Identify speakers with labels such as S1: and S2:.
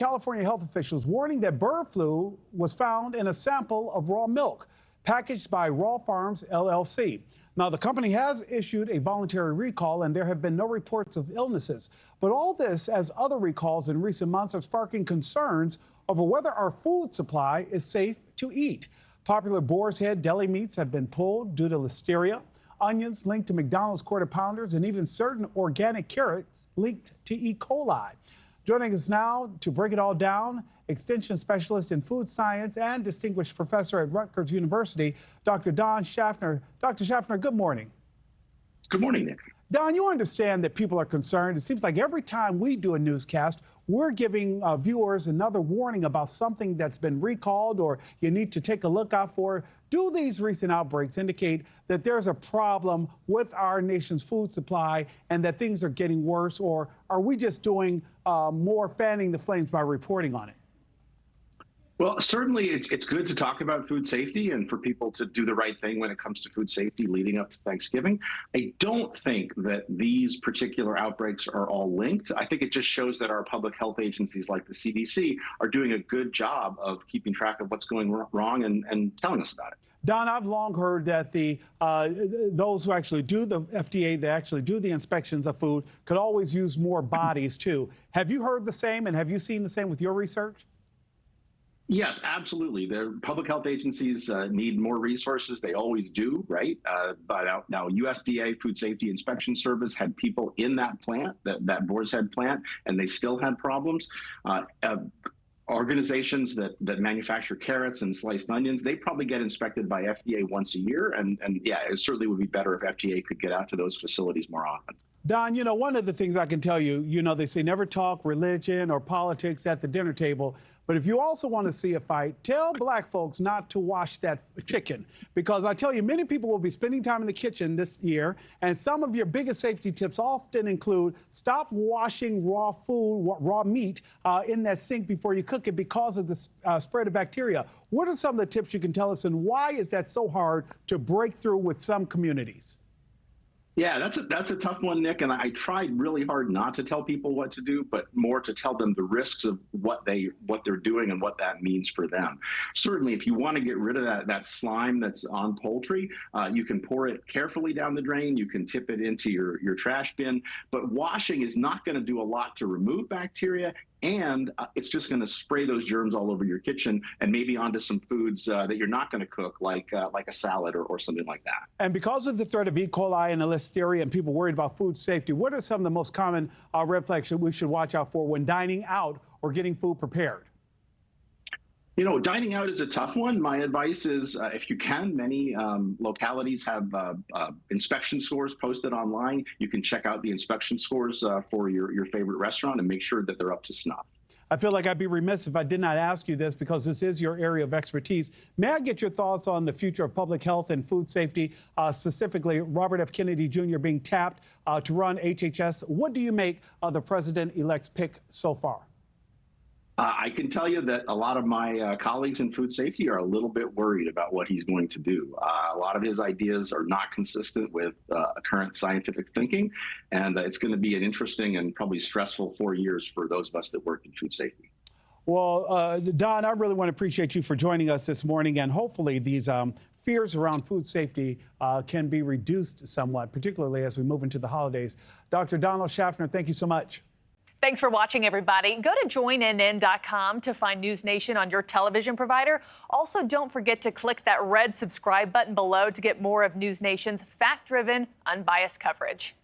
S1: California health officials warning that bird flu was found in a sample of raw milk packaged by Raw Farms LLC. Now, the company has issued a voluntary recall, and there have been no reports of illnesses. But all this, as other recalls in recent months, are sparking concerns over whether our food supply is safe to eat. Popular Boar's Head deli meats have been pulled due to listeria, onions linked to McDonald's quarter pounders, and even certain organic carrots linked to E. coli. Joining us now to break it all down, Extension Specialist in Food Science and Distinguished Professor at Rutgers University, Dr. Don Schaffner. Dr. Schaffner, good morning.
S2: Good morning, Nick.
S1: Don, you understand that people are concerned. It seems like every time we do a newscast, we're giving viewers another warning about something that's been recalled or you need to take a look out for. Do these recent outbreaks indicate that there's a problem with our nation's food supply and that things are getting worse, or are we just doing more fanning the flames by reporting on it?
S2: Well, certainly it's good to talk about food safety and for people to do the right thing when it comes to food safety leading up to Thanksgiving. I don't think that these particular outbreaks are all linked. I think it just shows that our public health agencies like the CDC are doing a good job of keeping track of what's going wrong and telling us about it.
S1: Don, I've long heard that those who actually do the FDA, they actually do the inspections of food, could always use more bodies too. Have you heard the same, and have you seen the same with your research?
S2: Yes, absolutely. The public health agencies need more resources. They always do, right? But now USDA Food Safety Inspection Service had people in that plant, that Boar's Head plant, and they still had problems. Organizations that manufacture carrots and sliced onions, they probably get inspected by FDA once a year. And yeah, it certainly would be better if FDA could get out to those facilities more often.
S1: Don, you know, one of the things I can tell you, they say never talk religion or politics at the dinner table. But if you also want to see a fight, tell black folks not to wash that chicken. Because I tell you, many people will be spending time in the kitchen this year. And some of your biggest safety tips often include stop washing raw food, raw meat in that sink before you cook it because of the spread of bacteria. What are some of the tips you can tell us, and why is that so hard to break through with some communities?
S2: Yeah, that's a tough one, Nick. And I tried really hard not to tell people what to do, but more to tell them the risks of what they're doing and what that means for them. Certainly, if you want to get rid of that slime that's on poultry, you can pour it carefully down the drain. You can tip it into your trash bin. But washing is not going to do a lot to remove bacteria. And it's just going to spray those germs all over your kitchen and maybe onto some foods that you're not going to cook, like a salad or something like that.
S1: And because of the threat of E. coli and listeria and people worried about food safety, what are some of the most common red flags that we should watch out for when dining out or getting food prepared?
S2: You know, dining out is a tough one. My advice is, if you can, many localities have inspection scores posted online. You can check out the inspection scores for your favorite restaurant and make sure that they're up to snuff.
S1: I feel like I'd be remiss if I did not ask you this, because this is your area of expertise. May I get your thoughts on the future of public health and food safety, specifically Robert F. Kennedy Jr. being tapped to run HHS? What do you make of the president-elect's pick so far?
S2: I can tell you that a lot of my colleagues in food safety are a little bit worried about what he's going to do. A lot of his ideas are not consistent with current scientific thinking, and it's going to be an interesting and probably stressful 4 years for those of us that work in food safety.
S1: Well, Don, I really want to appreciate you for joining us this morning, and hopefully these fears around food safety can be reduced somewhat, particularly as we move into the holidays. Dr. Donald Schaffner, thank you so much.
S3: Thanks for watching, everybody. Go to joinnn.com to find NewsNation on your television provider. Also, don't forget to click that red subscribe button below to get more of NewsNation's fact-driven, unbiased coverage.